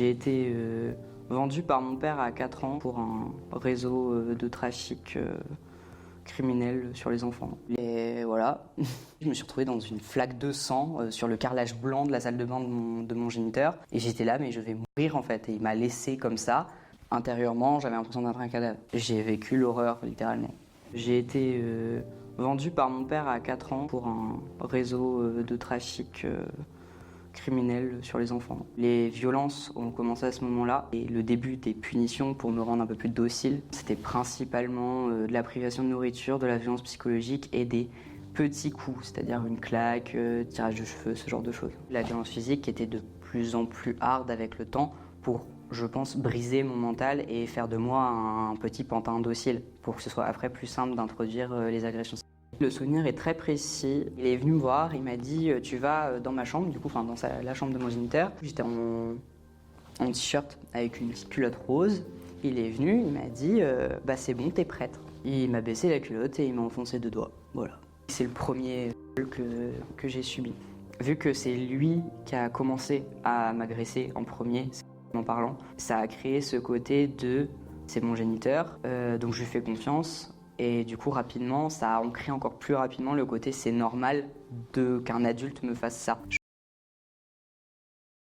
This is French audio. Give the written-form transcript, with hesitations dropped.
J'ai été vendu par mon père à 4 ans pour un réseau de trafic criminel sur les enfants. Et voilà, je me suis retrouvé dans une flaque de sang sur le carrelage blanc de la salle de bain de mon géniteur. Et j'étais là, mais je vais mourir en fait. Et il m'a laissé comme ça. Intérieurement, j'avais l'impression d'être un cadavre. J'ai vécu l'horreur, littéralement. J'ai été vendu par mon père à 4 ans pour un réseau de trafic criminel sur les enfants. Les violences ont commencé à ce moment-là et le début des punitions pour me rendre un peu plus docile, c'était principalement de la privation de nourriture, de la violence psychologique et des petits coups, c'est-à-dire une claque, tirage de cheveux, ce genre de choses. La violence physique était de plus en plus hard avec le temps pour, je pense, briser mon mental et faire de moi un petit pantin docile pour que ce soit après plus simple d'introduire les agressions. Le souvenir est très précis. Il est venu me voir, il m'a dit tu vas dans ma chambre, du coup, enfin dans la chambre de mon géniteur. J'étais en t-shirt avec une petite culotte rose. Il est venu, il m'a dit bah c'est bon, t'es prêtre. Il m'a baissé la culotte et il m'a enfoncé 2 doigts. Voilà. C'est le premier que j'ai subi. Vu que c'est lui qui a commencé à m'agresser en premier, en parlant, ça a créé ce côté de c'est mon géniteur, donc je lui fais confiance. Et du coup, rapidement, ça a ancré encore plus rapidement le côté c'est normal qu'un adulte me fasse ça.